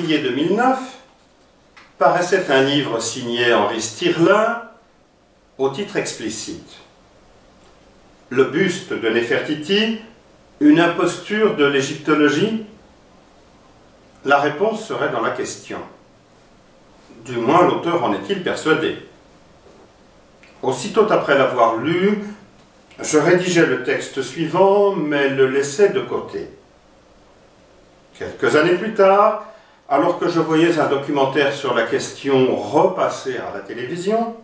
février 2009, paraissait un livre signé Henri Stirling au titre explicite. Le buste de Néfertiti, une imposture de l'égyptologie? La réponse serait dans la question. Du moins, l'auteur en est-il persuadé. Aussitôt après l'avoir lu, je rédigeais le texte suivant, mais le laissais de côté. Quelques années plus tard, alors que je voyais un documentaire sur la question repasser à la télévision,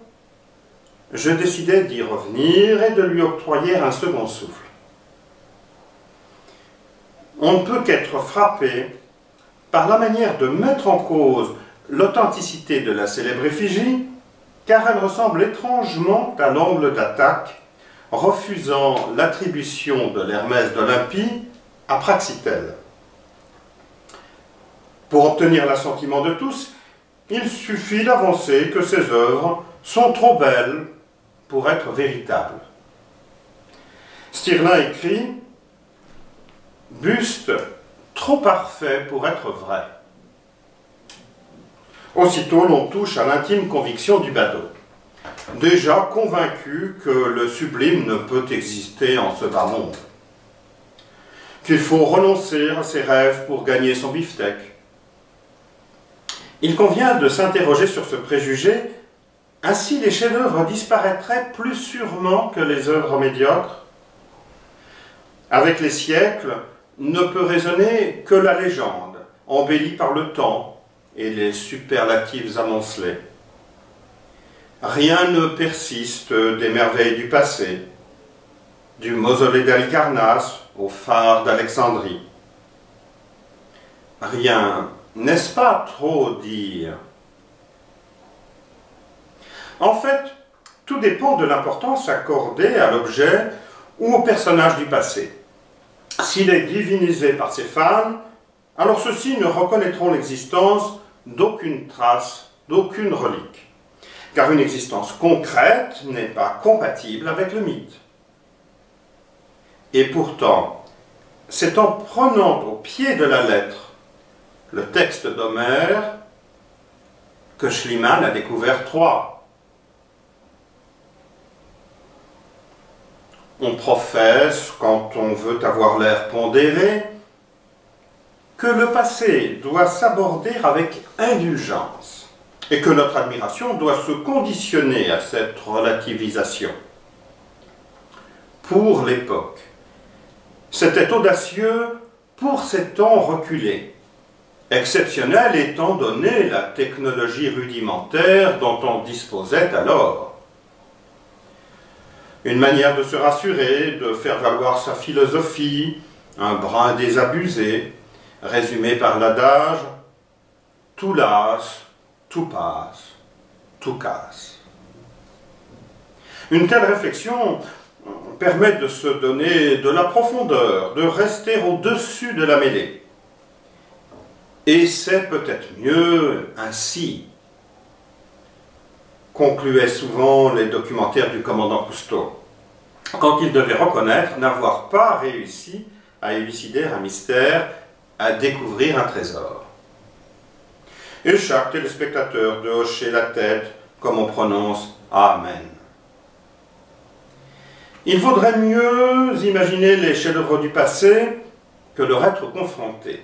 je décidai d'y revenir et de lui octroyer un second souffle. On ne peut qu'être frappé par la manière de mettre en cause l'authenticité de la célèbre effigie, car elle ressemble étrangement à l'angle d'attaque refusant l'attribution de l'Hermès d'Olympie à Praxitèle. Pour obtenir l'assentiment de tous, il suffit d'avancer que ces œuvres sont trop belles pour être véritables. Stirling écrit « Buste trop parfait pour être vrai ». Aussitôt, l'on touche à l'intime conviction du badaud, déjà convaincu que le sublime ne peut exister en ce bas monde, qu'il faut renoncer à ses rêves pour gagner son beefsteak. Il convient de s'interroger sur ce préjugé, ainsi les chefs-d'œuvre disparaîtraient plus sûrement que les œuvres médiocres. Avec les siècles, ne peut résonner que la légende, embellie par le temps et les superlatifs amoncelés. Rien ne persiste des merveilles du passé, du mausolée d'Halicarnasse au phare d'Alexandrie. Rien, n'est-ce pas trop dire? En fait, tout dépend de l'importance accordée à l'objet ou au personnage du passé. S'il est divinisé par ses fans, alors ceux-ci ne reconnaîtront l'existence d'aucune trace, d'aucune relique, car une existence concrète n'est pas compatible avec le mythe. Et pourtant, c'est en prenant au pied de la lettre le texte d'Homère que Schliemann a découvert Troie. On professe, quand on veut avoir l'air pondéré, que le passé doit s'aborder avec indulgence et que notre admiration doit se conditionner à cette relativisation. Pour l'époque, c'était audacieux pour ces temps reculés, exceptionnel étant donné la technologie rudimentaire dont on disposait alors. Une manière de se rassurer, de faire valoir sa philosophie, un brin désabusé, résumé par l'adage « tout lasse, tout passe, tout casse ». Une telle réflexion permet de se donner de la profondeur, de rester au-dessus de la mêlée. Et c'est peut-être mieux ainsi, concluaient souvent les documentaires du commandant Cousteau, quand il devait reconnaître n'avoir pas réussi à élucider un mystère, à découvrir un trésor. Et chaque téléspectateur de hocher la tête comme on prononce « Amen ». Il vaudrait mieux imaginer les chefs-d'œuvre du passé que leur être confronté.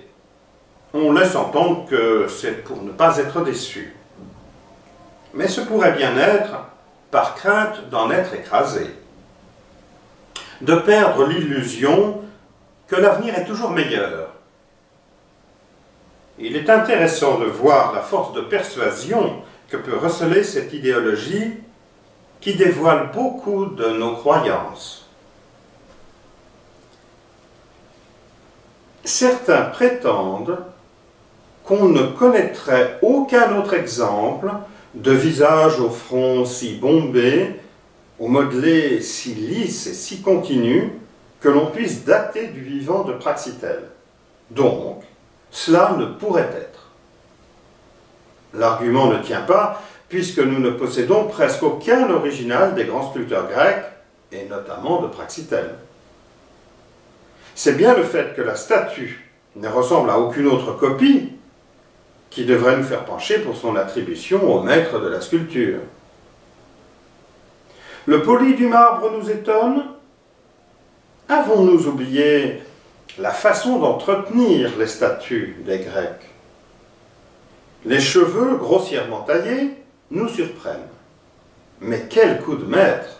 On laisse entendre que c'est pour ne pas être déçu. Mais ce pourrait bien être par crainte d'en être écrasé, de perdre l'illusion que l'avenir est toujours meilleur. Il est intéressant de voir la force de persuasion que peut receler cette idéologie qui dévoile beaucoup de nos croyances. Certains prétendent qu'on ne connaîtrait aucun autre exemple de visage au front si bombé, au modelé si lisse et si continu, que l'on puisse dater du vivant de Praxitèle. Donc, cela ne pourrait être. L'argument ne tient pas, puisque nous ne possédons presque aucun original des grands sculpteurs grecs, et notamment de Praxitèle. C'est bien le fait que la statue ne ressemble à aucune autre copie qui devrait nous faire pencher pour son attribution au maître de la sculpture. Le poli du marbre nous étonne. Avons-nous oublié la façon d'entretenir les statues des Grecs? Les cheveux grossièrement taillés nous surprennent. Mais quel coup de maître!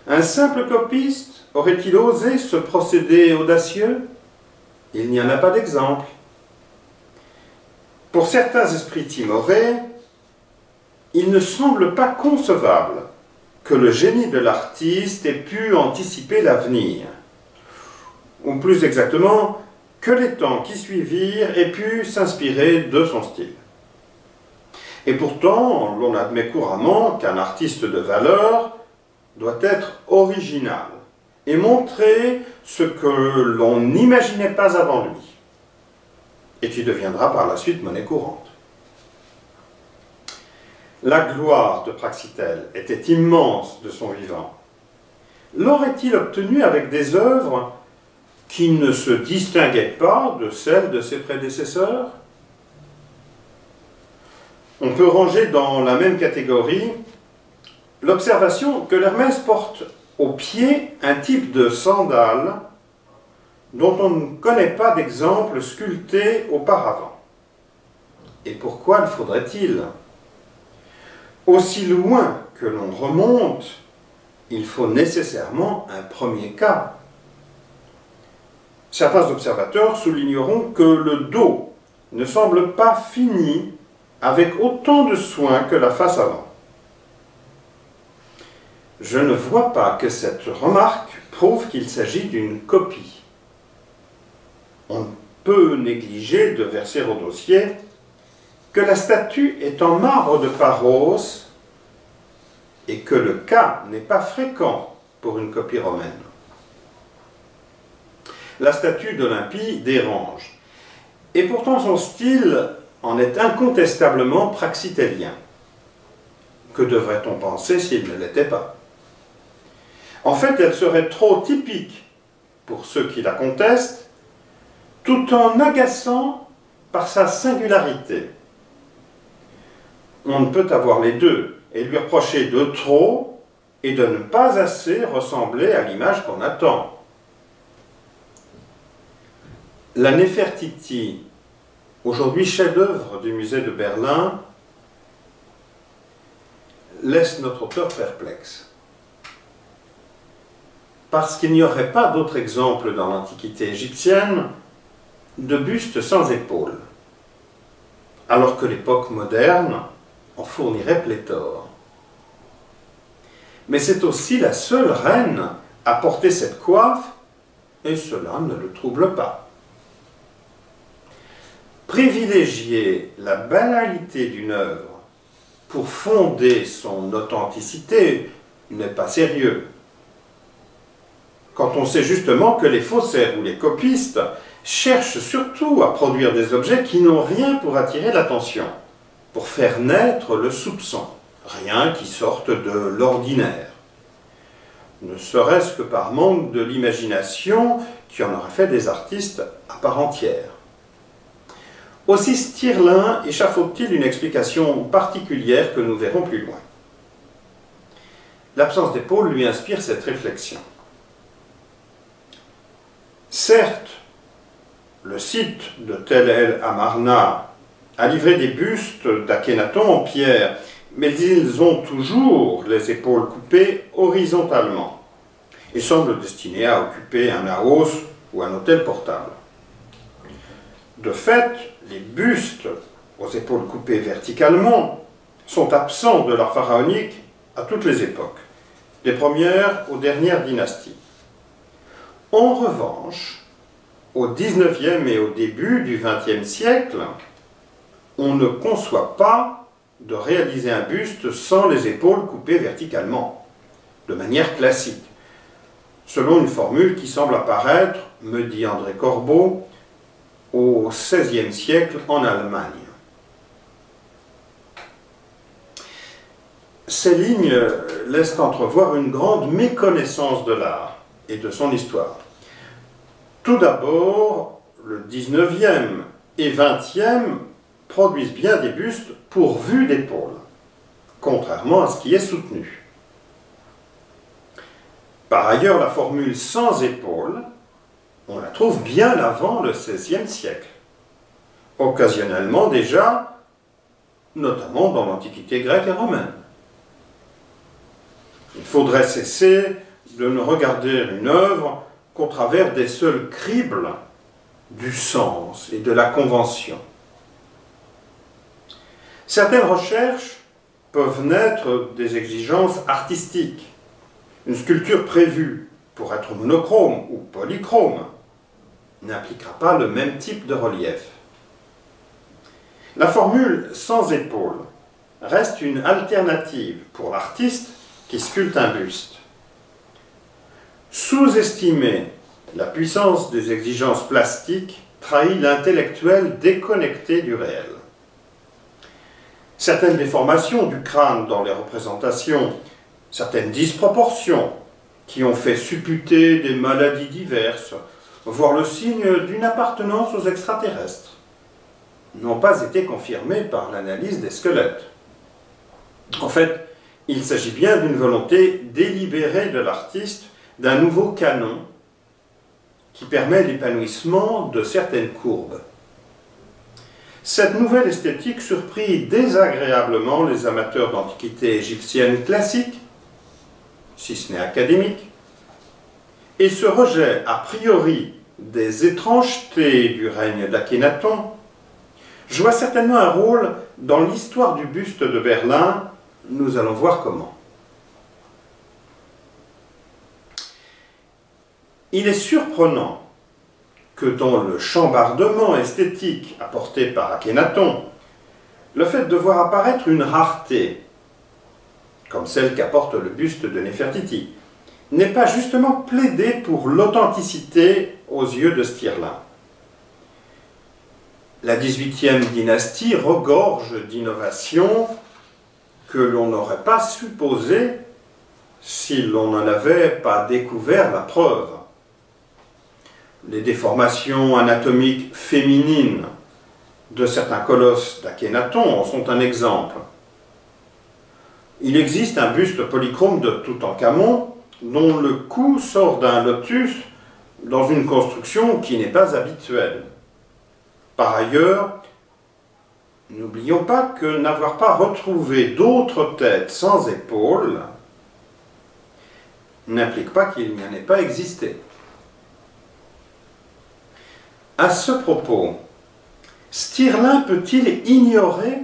Un simple copiste aurait-il osé ce procédé audacieux? Il n'y en a pas d'exemple. Pour certains esprits timorés, il ne semble pas concevable que le génie de l'artiste ait pu anticiper l'avenir, ou plus exactement, que les temps qui suivirent aient pu s'inspirer de son style. Et pourtant, l'on admet couramment qu'un artiste de valeur doit être original et montrer ce que l'on n'imaginait pas avant lui, et qui deviendra par la suite monnaie courante. La gloire de Praxitèle était immense de son vivant. L'aurait-il obtenue avec des œuvres qui ne se distinguaient pas de celles de ses prédécesseurs? On peut ranger dans la même catégorie l'observation que l'Hermès porte au pied un type de sandales dont on ne connaît pas d'exemple sculpté auparavant. Et pourquoi le faudrait-il? Aussi loin que l'on remonte, il faut nécessairement un premier cas. Certains observateurs souligneront que le dos ne semble pas fini avec autant de soin que la face avant. Je ne vois pas que cette remarque prouve qu'il s'agit d'une copie. On ne peut négliger de verser au dossier que la statue est en marbre de Paros et que le cas n'est pas fréquent pour une copie romaine. La statue d'Olympie dérange, et pourtant son style en est incontestablement praxitélien. Que devrait-on penser s'il ne l'était pas? En fait, elle serait trop typique pour ceux qui la contestent, tout en agaçant par sa singularité. On ne peut avoir les deux et lui reprocher de trop et de ne pas assez ressembler à l'image qu'on attend. La Néfertiti, aujourd'hui chef-d'œuvre du musée de Berlin, laisse notre auteur perplexe. Parce qu'il n'y aurait pas d'autre exemple dans l'Antiquité égyptienne de buste sans épaules, alors que l'époque moderne en fournirait pléthore. Mais c'est aussi la seule reine à porter cette coiffe, et cela ne le trouble pas. Privilégier la banalité d'une œuvre pour fonder son authenticité n'est pas sérieux. Quand on sait justement que les faussaires ou les copistes cherchent surtout à produire des objets qui n'ont rien pour attirer l'attention, pour faire naître le soupçon, rien qui sorte de l'ordinaire, ne serait-ce que par manque de l'imagination qui en aurait fait des artistes à part entière. Aussi Stirling échafaude-t-il une explication particulière que nous verrons plus loin. L'absence d'épaule lui inspire cette réflexion. Certes, le site de Tel el Amarna a livré des bustes d'Akhénaton en pierre, mais ils ont toujours les épaules coupées horizontalement et semblent destinés à occuper un naos ou un autel portable. De fait, les bustes aux épaules coupées verticalement sont absents de l'art pharaonique à toutes les époques, des premières aux dernières dynasties. En revanche, au XIXe et au début du XXe siècle, on ne conçoit pas de réaliser un buste sans les épaules coupées verticalement, de manière classique, selon une formule qui semble apparaître, me dit André Corbeau, au XVIe siècle en Allemagne. Ces lignes laissent entrevoir une grande méconnaissance de l'art et de son histoire. Tout d'abord, le XIXe et XXe produisent bien des bustes pourvus d'épaules, contrairement à ce qui est soutenu. Par ailleurs, la formule sans épaules, on la trouve bien avant le XVIe siècle, occasionnellement déjà, notamment dans l'Antiquité grecque et romaine. Il faudrait cesser de ne regarder une œuvre qu'au travers des seuls cribles du sens et de la convention. Certaines recherches peuvent naître des exigences artistiques. Une sculpture prévue pour être monochrome ou polychrome n'impliquera pas le même type de relief. La formule sans épaules reste une alternative pour l'artiste qui sculpte un buste. Sous-estimer la puissance des exigences plastiques trahit l'intellectuel déconnecté du réel. Certaines déformations du crâne dans les représentations, certaines disproportions qui ont fait supputer des maladies diverses, voire le signe d'une appartenance aux extraterrestres, n'ont pas été confirmées par l'analyse des squelettes. En fait, il s'agit bien d'une volonté délibérée de l'artiste d'un nouveau canon qui permet l'épanouissement de certaines courbes. Cette nouvelle esthétique surprit désagréablement les amateurs d'antiquité égyptienne classique, si ce n'est académique, et ce rejet a priori des étrangetés du règne d'Akhénaton joua certainement un rôle dans l'histoire du buste de Berlin. Nous allons voir comment. Il est surprenant que dans le chambardement esthétique apporté par Akhénaton, le fait de voir apparaître une rareté, comme celle qu'apporte le buste de Néfertiti, n'ait pas justement plaidé pour l'authenticité aux yeux de Stirling. La XVIIIe dynastie regorge d'innovations que l'on n'aurait pas supposées si l'on n'en avait pas découvert la preuve. Les déformations anatomiques féminines de certains colosses d'Akhénaton en sont un exemple. Il existe un buste polychrome de Toutankhamon dont le cou sort d'un lotus dans une construction qui n'est pas habituelle. Par ailleurs, n'oublions pas que n'avoir pas retrouvé d'autres têtes sans épaules n'implique pas qu'il n'y en ait pas existé. À ce propos, Stirling peut-il ignorer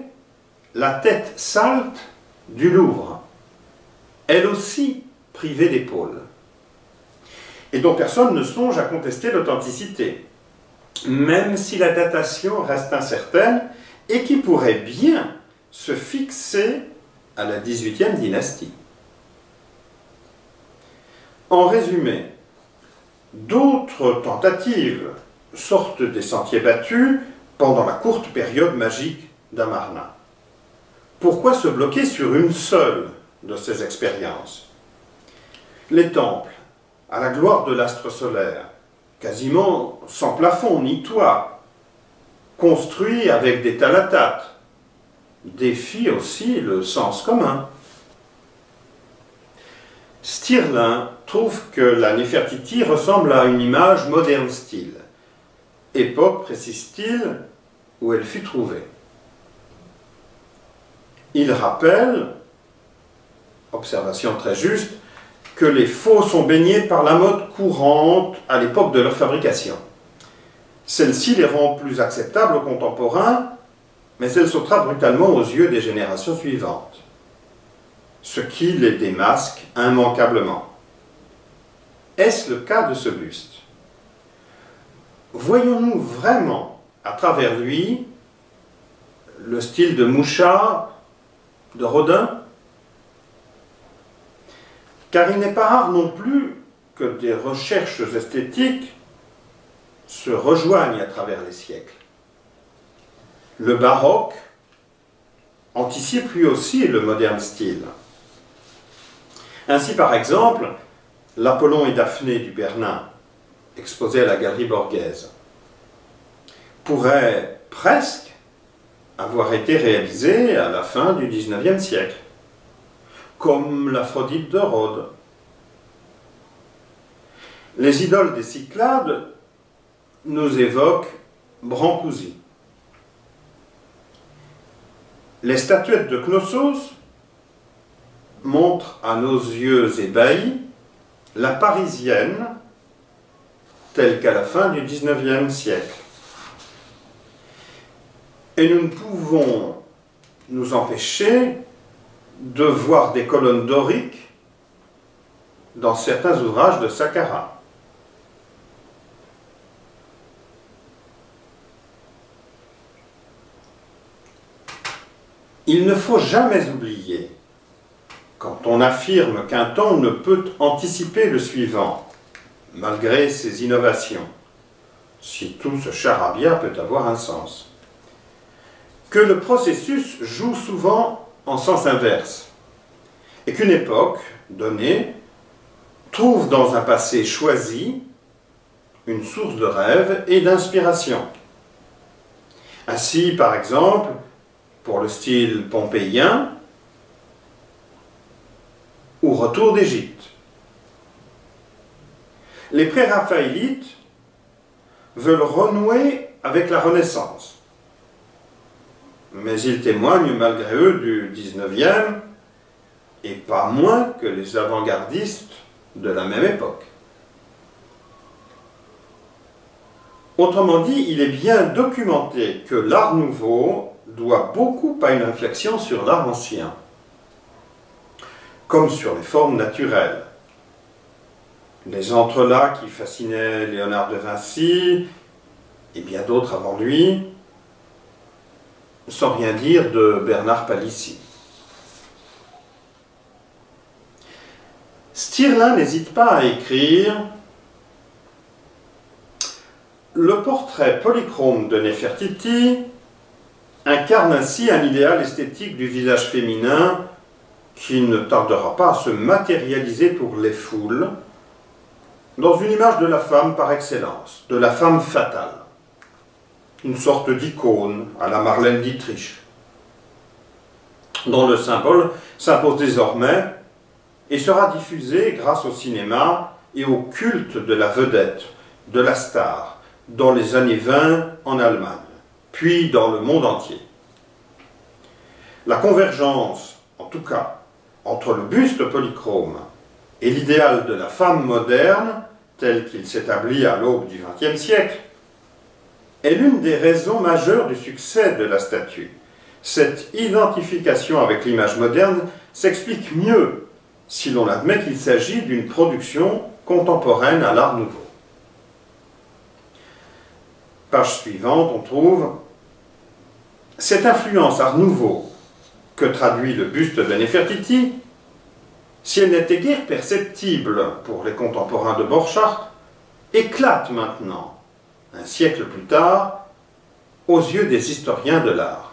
la tête salte du Louvre, elle aussi privée d'épaules, et dont personne ne songe à contester l'authenticité, même si la datation reste incertaine et qui pourrait bien se fixer à la XVIIIe dynastie. En résumé, d'autres tentatives sortent des sentiers battus pendant la courte période magique d'Amarna. Pourquoi se bloquer sur une seule de ces expériences? Les temples, à la gloire de l'astre solaire, quasiment sans plafond ni toit, construits avec des talatates, défient aussi le sens commun. Stirling trouve que la Néfertiti ressemble à une image moderne style. Époque, précise-t-il, où elle fut trouvée. Il rappelle, observation très juste, que les faux sont baignés par la mode courante à l'époque de leur fabrication. Celle-ci les rend plus acceptables aux contemporains, mais elle sautera brutalement aux yeux des générations suivantes, ce qui les démasque immanquablement. Est-ce le cas de ce buste? Voyons-nous vraiment à travers lui le style de Mouchard, de Rodin? Car il n'est pas rare non plus que des recherches esthétiques se rejoignent à travers les siècles. Le baroque anticipe lui aussi le moderne style. Ainsi, par exemple, l'Apollon et Daphné du Bernin, exposé à la Galerie Borghese, pourrait presque avoir été réalisées à la fin du XIXe siècle, comme l'Aphrodite de Rhodes. Les idoles des Cyclades nous évoquent Brancusi. Les statuettes de Knossos montrent à nos yeux ébahis la Parisienne telle qu'à la fin du XIXe siècle. Et nous ne pouvons nous empêcher de voir des colonnes doriques dans certains ouvrages de Saqqara. Il ne faut jamais oublier, quand on affirme qu'un temps ne peut anticiper le suivant, malgré ses innovations, si tout ce charabia peut avoir un sens, que le processus joue souvent en sens inverse, et qu'une époque donnée trouve dans un passé choisi une source de rêve et d'inspiration. Ainsi, par exemple, pour le style pompéien ou Retour d'Égypte. Les pré-raphaélites veulent renouer avec la Renaissance, mais ils témoignent malgré eux du XIXe et pas moins que les avant-gardistes de la même époque. Autrement dit, il est bien documenté que l'art nouveau doit beaucoup à une réflexion sur l'art ancien, comme sur les formes naturelles. Les entrelacs qui fascinaient Léonard de Vinci et bien d'autres avant lui, sans rien dire de Bernard Palissy. Stirling n'hésite pas à écrire « Le portrait polychrome de Néfertiti incarne ainsi un idéal esthétique du visage féminin qui ne tardera pas à se matérialiser pour les foules dans une image de la femme par excellence, de la femme fatale, une sorte d'icône à la Marlène Dietrich, dont le symbole s'impose désormais et sera diffusé grâce au cinéma et au culte de la vedette, de la star, dans les années 20 en Allemagne, puis dans le monde entier. La convergence, en tout cas, entre le buste polychrome et l'idéal de la femme moderne, tel qu'il s'établit à l'aube du XXe siècle, est l'une des raisons majeures du succès de la statue. Cette identification avec l'image moderne s'explique mieux si l'on admet qu'il s'agit d'une production contemporaine à l'Art Nouveau. Page suivante, on trouve « Cette influence Art Nouveau que traduit le buste de Néfertiti, si elle n'était guère perceptible pour les contemporains de Borchardt, éclate maintenant, un siècle plus tard, aux yeux des historiens de l'art.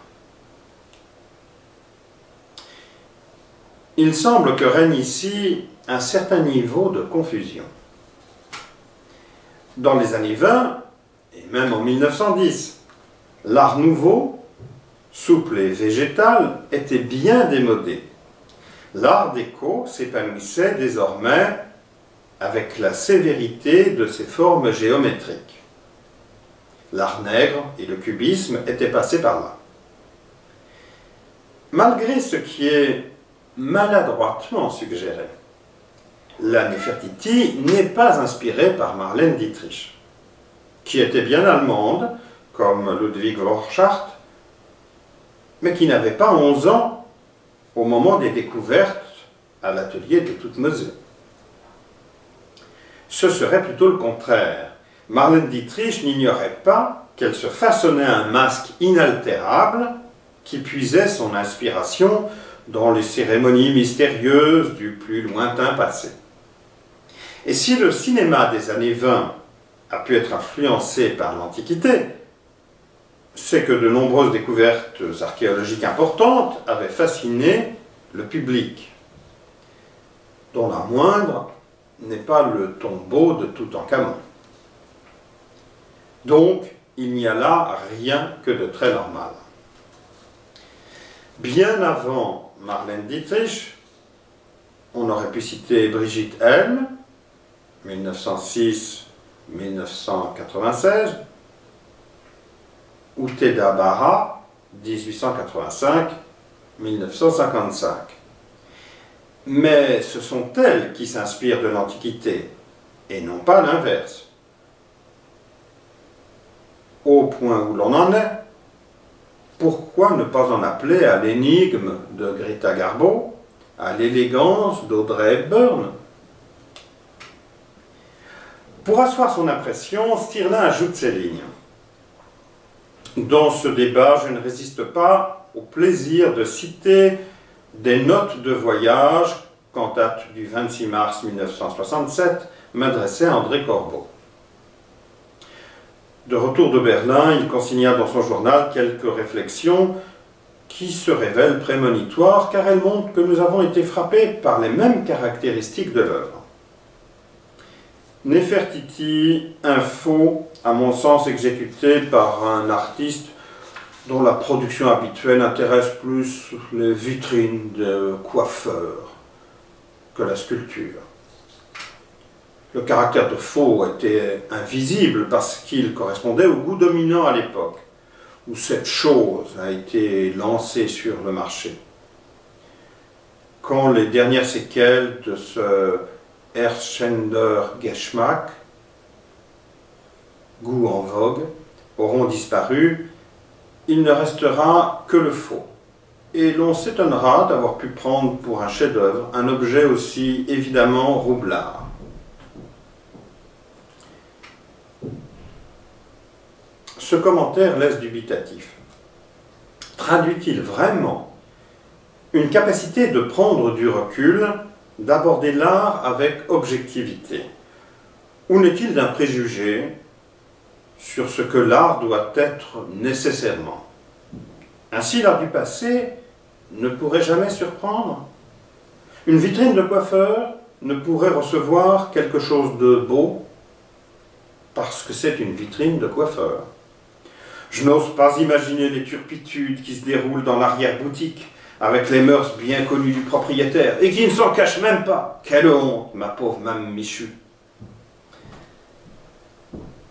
Il semble que règne ici un certain niveau de confusion. Dans les années 20, et même en 1910, l'art nouveau, souple et végétal, était bien démodé. L'art déco s'épanouissait désormais avec la sévérité de ses formes géométriques. L'art nègre et le cubisme étaient passés par là. Malgré ce qui est maladroitement suggéré, la Néfertiti n'est pas inspirée par Marlène Dietrich, qui était bien allemande, comme Ludwig Borchardt, mais qui n'avait pas 11 ans au moment des découvertes à l'atelier de Thutmose. Ce serait plutôt le contraire. Marlène Dietrich n'ignorait pas qu'elle se façonnait un masque inaltérable qui puisait son inspiration dans les cérémonies mystérieuses du plus lointain passé. Et si le cinéma des années 20 a pu être influencé par l'Antiquité, c'est que de nombreuses découvertes archéologiques importantes avaient fasciné le public, dont la moindre n'est pas le tombeau de Toutankhamon. Donc, il n'y a là rien que de très normal. Bien avant Marlène Dietrich, on aurait pu citer Brigitte Helm, 1906-1996, ou Theda Bara, 1885-1955. Mais ce sont elles qui s'inspirent de l'Antiquité, et non pas l'inverse. Au point où l'on en est, pourquoi ne pas en appeler à l'énigme de Greta Garbo, à l'élégance d'Audrey Hepburn? Pour asseoir son impression, Stirling ajoute ces lignes. Dans ce débat, je ne résiste pas au plaisir de citer des notes de voyage qu'en date du 26 mars 1967 m'adressait André Corbeau. De retour de Berlin, il consigna dans son journal quelques réflexions qui se révèlent prémonitoires car elles montrent que nous avons été frappés par les mêmes caractéristiques de l'œuvre. Nefertiti, un faux, à mon sens exécuté par un artiste dont la production habituelle intéresse plus les vitrines de coiffeurs que la sculpture. Le caractère de faux était invisible parce qu'il correspondait au goût dominant à l'époque où cette chose a été lancée sur le marché. Quand les dernières séquelles de ce Erschender Geschmack, goût en vogue, auront disparu, il ne restera que le faux. Et l'on s'étonnera d'avoir pu prendre pour un chef-d'œuvre un objet aussi évidemment roublard. Ce commentaire laisse dubitatif. Traduit-il vraiment une capacité de prendre du recul, d'aborder l'art avec objectivité? Ou n'est-il d'un préjugé sur ce que l'art doit être nécessairement? Ainsi, l'art du passé ne pourrait jamais surprendre. Une vitrine de coiffeur ne pourrait recevoir quelque chose de beau parce que c'est une vitrine de coiffeur. Je n'ose pas imaginer les turpitudes qui se déroulent dans l'arrière-boutique avec les mœurs bien connues du propriétaire et qui ne s'en cachent même pas. Quelle honte, ma pauvre Mme Michu.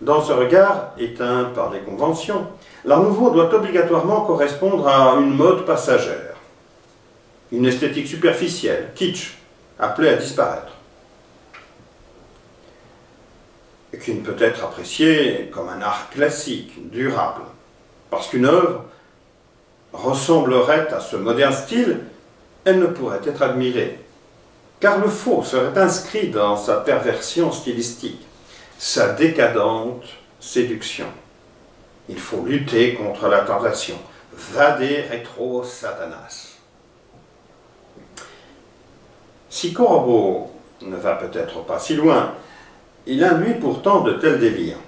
Dans ce regard, éteint par les conventions, l'art nouveau doit obligatoirement correspondre à une mode passagère, une esthétique superficielle, kitsch, appelée à disparaître, et qui ne peut être appréciée comme un art classique, durable, parce qu'une œuvre ressemblerait à ce moderne style, elle ne pourrait être admirée, car le faux serait inscrit dans sa perversion stylistique, sa décadente séduction. Il faut lutter contre la tentation. Vade retro satanas. Si Corbeau ne va peut-être pas si loin, il induit pourtant de tels délires,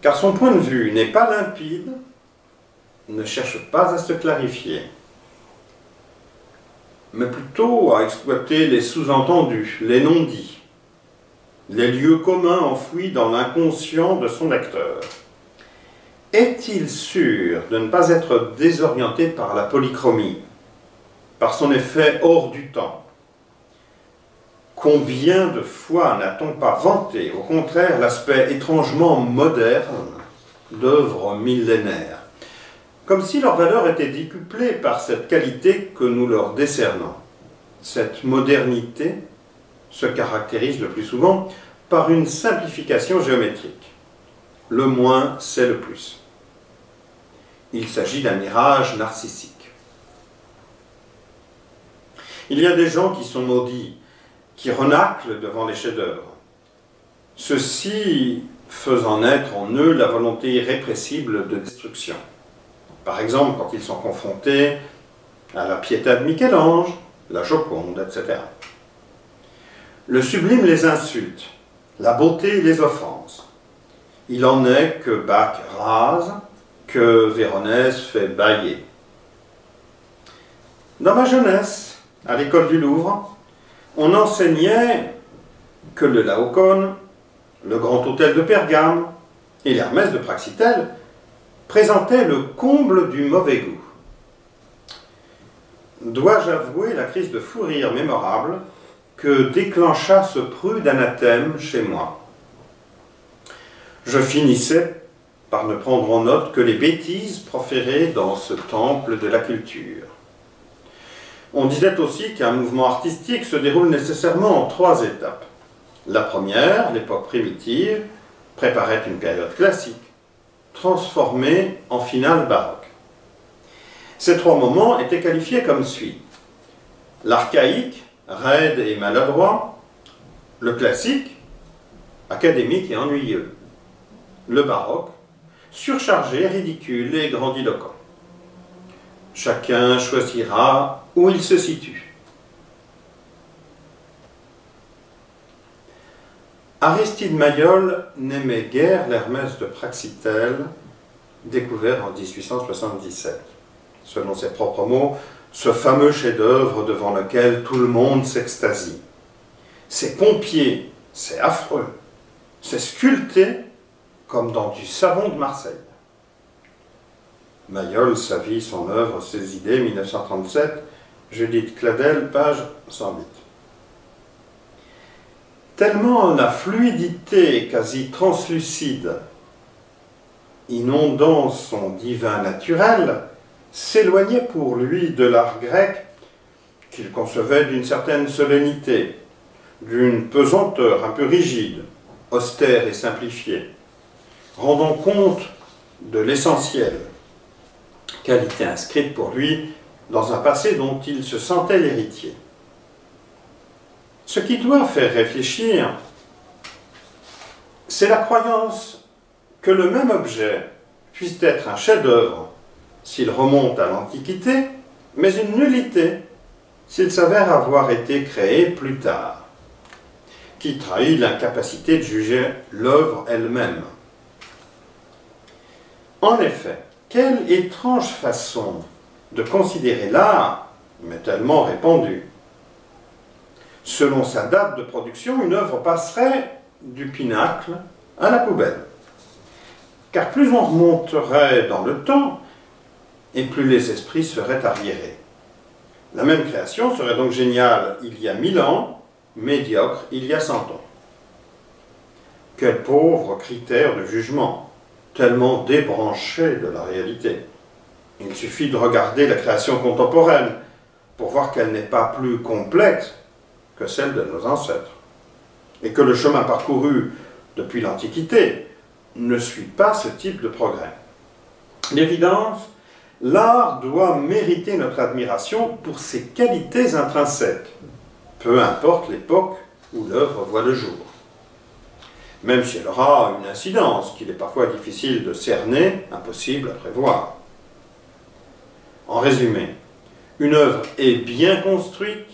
car son point de vue n'est pas limpide, ne cherche pas à se clarifier, mais plutôt à exploiter les sous-entendus, les non-dits, les lieux communs enfouis dans l'inconscient de son lecteur. Est-il sûr de ne pas être désorienté par la polychromie, par son effet hors du temps? Combien de fois n'a-t-on pas vanté, au contraire, l'aspect étrangement moderne d'œuvres millénaires, comme si leur valeur était décuplée par cette qualité que nous leur décernons. Cette modernité se caractérise le plus souvent par une simplification géométrique. Le moins, c'est le plus. Il s'agit d'un mirage narcissique. Il y a des gens qui sont maudits, qui renâclent devant les chefs-d'œuvre. Ceux-ci faisant naître en eux la volonté irrépressible de destruction. Par exemple, quand ils sont confrontés à la Pietà de Michel-Ange, la Joconde, etc. Le sublime les insulte, la beauté les offense. Il en est que Bach rase, que Véronèse fait bâiller. Dans ma jeunesse, à l'école du Louvre, on enseignait que le Laocoon, le Grand Hôtel de Pergame et l'Hermès de Praxitèle présentaient le comble du mauvais goût. dois-je avouer la crise de fou rire mémorable que déclencha ce prude anathème chez moi. Je finissais par ne prendre en note que les bêtises proférées dans ce temple de la culture. On disait aussi qu'un mouvement artistique se déroule nécessairement en 3 étapes. La première, l'époque primitive, préparait une période classique, transformée en finale baroque. Ces 3 moments étaient qualifiés comme suit. L'archaïque, raide et maladroit, le classique, académique et ennuyeux, le baroque, surchargé, ridicule et grandiloquent. Chacun choisira où il se situe. Aristide Maillol n'aimait guère l'Hermès de Praxitèle, découvert en 1877. Selon ses propres mots, ce fameux chef-d'œuvre devant lequel tout le monde s'extasie. C'est pompier, c'est affreux, c'est sculpté comme dans du savon de Marseille. Maillol, sa vie, son œuvre, ses idées, 1937, Judith Cladel, page 108. Tellement la fluidité quasi translucide, inondant son divin naturel, s'éloignait pour lui de l'art grec qu'il concevait d'une certaine solennité, d'une pesanteur un peu rigide, austère et simplifiée, rendant compte de l'essentiel, qualité inscrite pour lui dans un passé dont il se sentait l'héritier. Ce qui doit faire réfléchir, c'est la croyance que le même objet puisse être un chef-d'œuvre s'il remonte à l'Antiquité, mais une nullité s'il s'avère avoir été créé plus tard, qui trahit l'incapacité de juger l'œuvre elle-même. En effet, quelle étrange façon de considérer l'art, mais tellement répandue. Selon sa date de production, une œuvre passerait du pinacle à la poubelle. Car plus on remonterait dans le temps, et plus les esprits seraient arriérés. La même création serait donc géniale il y a 1000 ans, médiocre il y a 100 ans. Quel pauvre critère de jugement, tellement débranché de la réalité. Il suffit de regarder la création contemporaine pour voir qu'elle n'est pas plus complexe que celle de nos ancêtres, et que le chemin parcouru depuis l'Antiquité ne suit pas ce type de progrès. L'évidence, l'art doit mériter notre admiration pour ses qualités intrinsèques, peu importe l'époque où l'œuvre voit le jour. Même si elle aura une incidence qu'il est parfois difficile de cerner, impossible à prévoir. En résumé, une œuvre est bien construite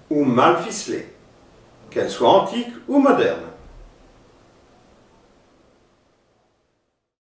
ou mal ficelée, qu'elle soit antique ou moderne.